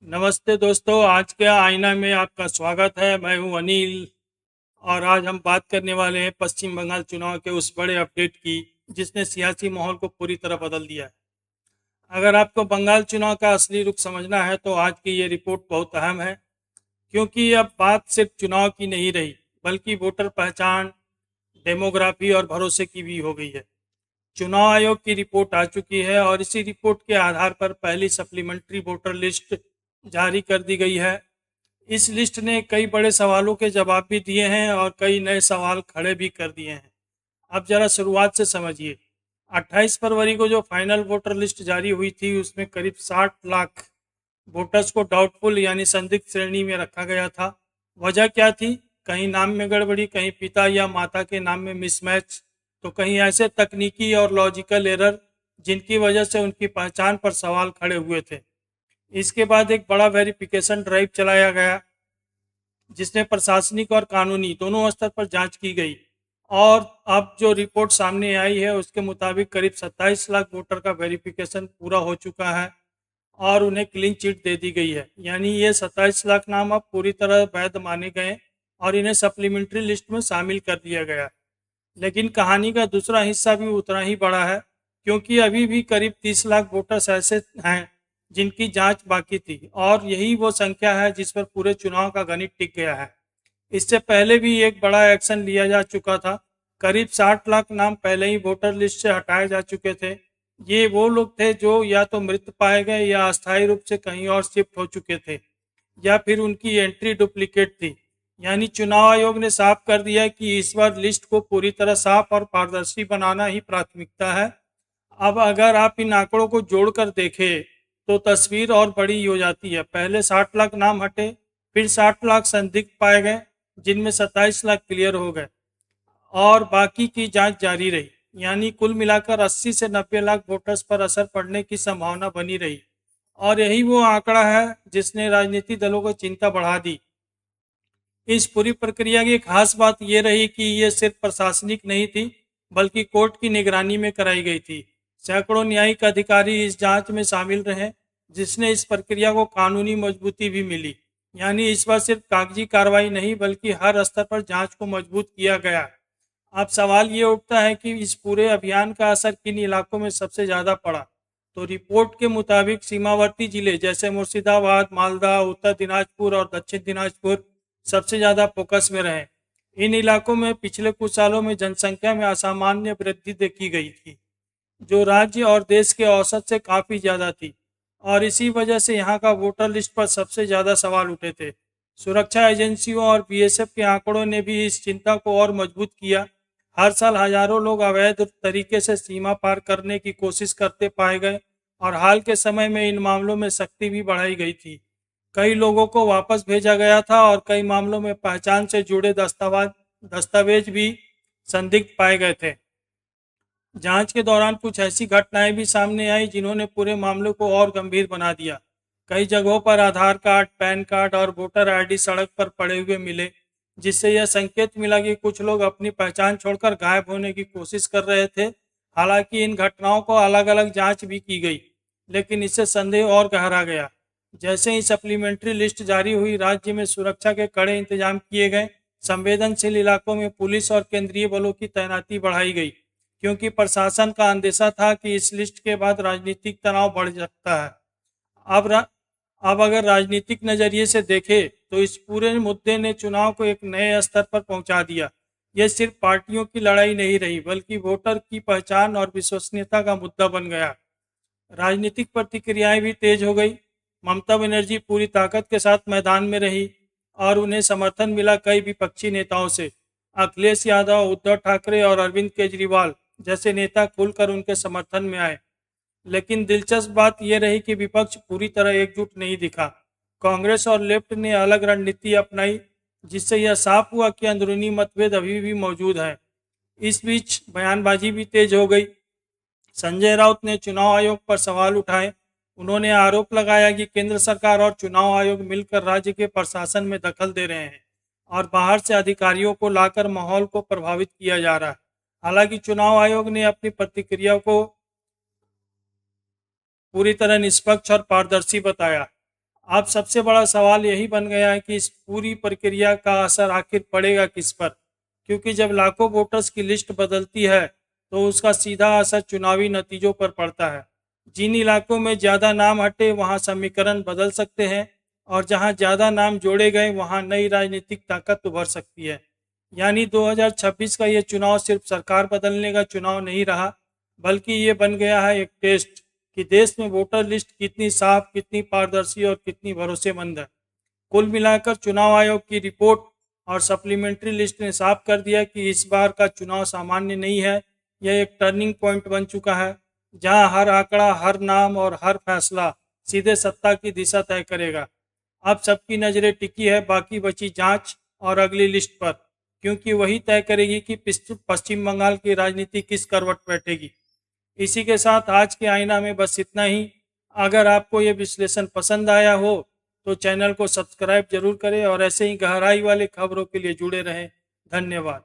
नमस्ते दोस्तों, आज के आईना में आपका स्वागत है। मैं हूं अनिल और आज हम बात करने वाले हैं पश्चिम बंगाल चुनाव के उस बड़े अपडेट की जिसने सियासी माहौल को पूरी तरह बदल दिया है। अगर आपको बंगाल चुनाव का असली रुख समझना है तो आज की ये रिपोर्ट बहुत अहम है, क्योंकि अब बात सिर्फ चुनाव की नहीं रही बल्कि वोटर पहचान, डेमोग्राफी और भरोसे की भी हो गई है। चुनाव आयोग की रिपोर्ट आ चुकी है और इसी रिपोर्ट के आधार पर पहली सप्लीमेंट्री वोटर लिस्ट जारी कर दी गई है। इस लिस्ट ने कई बड़े सवालों के जवाब भी दिए हैं और कई नए सवाल खड़े भी कर दिए हैं। अब जरा शुरुआत से समझिए। 28 फरवरी को जो फाइनल वोटर लिस्ट जारी हुई थी उसमें करीब 60 लाख वोटर्स को डाउटफुल यानी संदिग्ध श्रेणी में रखा गया था। वजह क्या थी? कहीं नाम में गड़बड़ी, कहीं पिता या माता के नाम में मिसमैच, तो कहीं ऐसे तकनीकी और लॉजिकल एरर जिनकी वजह से उनकी पहचान पर सवाल खड़े हुए थे। इसके बाद एक बड़ा वेरिफिकेशन ड्राइव चलाया गया जिसमें प्रशासनिक और कानूनी दोनों स्तर पर जांच की गई और अब जो रिपोर्ट सामने आई है उसके मुताबिक करीब 27 लाख वोटर का वेरिफिकेशन पूरा हो चुका है और उन्हें क्लीन चिट दे दी गई है। यानी ये 27 लाख नाम अब पूरी तरह वैध माने गए और इन्हें सप्लीमेंट्री लिस्ट में शामिल कर दिया गया। लेकिन कहानी का दूसरा हिस्सा भी उतना ही बड़ा है, क्योंकि अभी भी करीब 30 लाख वोटर्स ऐसे हैं जिनकी जांच बाकी थी और यही वो संख्या है जिस पर पूरे चुनाव का गणित टिक गया है। इससे पहले भी एक बड़ा एक्शन लिया जा चुका था। करीब 60 लाख नाम पहले ही वोटर लिस्ट से हटाए जा चुके थे। ये वो लोग थे जो या तो मृत पाए गए या अस्थायी रूप से कहीं और शिफ्ट हो चुके थे या फिर उनकी एंट्री डुप्लीकेट थी। यानी चुनाव आयोग ने साफ कर दिया कि इस बार लिस्ट को पूरी तरह साफ और पारदर्शी बनाना ही प्राथमिकता है। अब अगर आप इन आंकड़ों को जोड़कर देखें तो तस्वीर और बड़ी हो जाती है। पहले 60 लाख नाम हटे, फिर 60 लाख संदिग्ध पाए गए जिनमें 27 लाख क्लियर हो गए और बाकी की जांच जारी रही। यानी कुल मिलाकर 80 से 90 लाख वोटर्स पर असर पड़ने की संभावना बनी रही और यही वो आंकड़ा है जिसने राजनीतिक दलों को चिंता बढ़ा दी। इस पूरी प्रक्रिया की खास बात ये रही कि ये सिर्फ प्रशासनिक नहीं थी बल्कि कोर्ट की निगरानी में कराई गई थी। सैकड़ों न्यायिक अधिकारी इस जांच में शामिल रहे जिसने इस प्रक्रिया को कानूनी मजबूती भी मिली। यानी इस बार सिर्फ कागजी कार्रवाई नहीं बल्कि हर स्तर पर जांच को मजबूत किया गया। अब सवाल ये उठता है कि इस पूरे अभियान का असर किन इलाकों में सबसे ज़्यादा पड़ा। तो रिपोर्ट के मुताबिक सीमावर्ती जिले जैसे मुर्शिदाबाद, मालदा, उत्तर दिनाजपुर और दक्षिण दिनाजपुर सबसे ज़्यादा फोकस में रहे। इन इलाकों में पिछले कुछ सालों में जनसंख्या में असामान्य वृद्धि देखी गई थी, जो राज्य और देश के औसत से काफ़ी ज़्यादा थी और इसी वजह से यहाँ का वोटर लिस्ट पर सबसे ज़्यादा सवाल उठे थे। सुरक्षा एजेंसियों और बीएसएफ के आंकड़ों ने भी इस चिंता को और मजबूत किया। हर साल हजारों लोग अवैध तरीके से सीमा पार करने की कोशिश करते पाए गए और हाल के समय में इन मामलों में सख्ती भी बढ़ाई गई थी। कई लोगों को वापस भेजा गया था और कई मामलों में पहचान से जुड़े दस्तावेज भी संदिग्ध पाए गए थे। जांच के दौरान कुछ ऐसी घटनाएं भी सामने आई जिन्होंने पूरे मामले को और गंभीर बना दिया। कई जगहों पर आधार कार्ड, पैन कार्ड और वोटर आईडी सड़क पर पड़े हुए मिले, जिससे यह संकेत मिला कि कुछ लोग अपनी पहचान छोड़कर गायब होने की कोशिश कर रहे थे। हालांकि इन घटनाओं को अलग अलग जांच भी की गई, लेकिन इससे संदेह और गहरा गया। जैसे ही सप्लीमेंट्री लिस्ट जारी हुई, राज्य में सुरक्षा के कड़े इंतजाम किए गए। संवेदनशील इलाकों में पुलिस और केंद्रीय बलों की तैनाती बढ़ाई गई, क्योंकि प्रशासन का अंदेशा था कि इस लिस्ट के बाद राजनीतिक तनाव बढ़ सकता है। अब रा, अब अगर राजनीतिक नजरिए से देखें तो इस पूरे मुद्दे ने चुनाव को एक नए स्तर पर पहुंचा दिया। यह सिर्फ पार्टियों की लड़ाई नहीं रही बल्कि वोटर की पहचान और विश्वसनीयता का मुद्दा बन गया। राजनीतिक प्रतिक्रियाएं भी तेज हो गई। ममता बनर्जी पूरी ताकत के साथ मैदान में रही और उन्हें समर्थन मिला कई विपक्षी नेताओं से। अखिलेश यादव, उद्धव ठाकरे और अरविंद केजरीवाल जैसे नेता खुलकर उनके समर्थन में आए। लेकिन दिलचस्प बात यह रही कि विपक्ष पूरी तरह एकजुट नहीं दिखा। कांग्रेस और लेफ्ट ने अलग रणनीति अपनाई, जिससे यह साफ हुआ कि अंदरूनी मतभेद अभी भी मौजूद हैं। इस बीच बयानबाजी भी तेज हो गई। संजय राउत ने चुनाव आयोग पर सवाल उठाए। उन्होंने आरोप लगाया कि केंद्र सरकार और चुनाव आयोग मिलकर राज्य के प्रशासन में दखल दे रहे हैं और बाहर से अधिकारियों को लाकर माहौल को प्रभावित किया जा रहा है। हालांकि चुनाव आयोग ने अपनी प्रतिक्रिया को पूरी तरह निष्पक्ष और पारदर्शी बताया अब सबसे बड़ा सवाल यही बन गया है कि इस पूरी प्रक्रिया का असर आखिर पड़ेगा किस पर, क्योंकि जब लाखों वोटर्स की लिस्ट बदलती है तो उसका सीधा असर चुनावी नतीजों पर पड़ता है। जिन इलाकों में ज़्यादा नाम हटे वहां समीकरण बदल सकते हैं, और जहां ज़्यादा नाम जोड़े गए वहां नई राजनीतिक ताकत उभर सकती है। यानी 2026 का ये चुनाव सिर्फ सरकार बदलने का चुनाव नहीं रहा, बल्कि ये बन गया है एक टेस्ट कि देश में वोटर लिस्ट कितनी साफ, कितनी पारदर्शी और कितनी भरोसेमंद है। कुल मिलाकर चुनाव आयोग की रिपोर्ट और सप्लीमेंट्री लिस्ट ने साफ कर दिया कि इस बार का चुनाव सामान्य नहीं है। यह एक टर्निंग पॉइंट बन चुका है, जहां हर आंकड़ा, हर नाम और हर फैसला सीधे सत्ता की दिशा तय करेगा। अब सबकी नज़रें टिकी है बाकी बची जांच और अगली लिस्ट पर, क्योंकि वही तय करेगी कि पश्चिम बंगाल की राजनीति किस करवट बैठेगी। इसी के साथ आज के आईना में बस इतना ही। अगर आपको ये विश्लेषण पसंद आया हो तो चैनल को सब्सक्राइब जरूर करें और ऐसे ही गहराई वाले खबरों के लिए जुड़े रहें। धन्यवाद।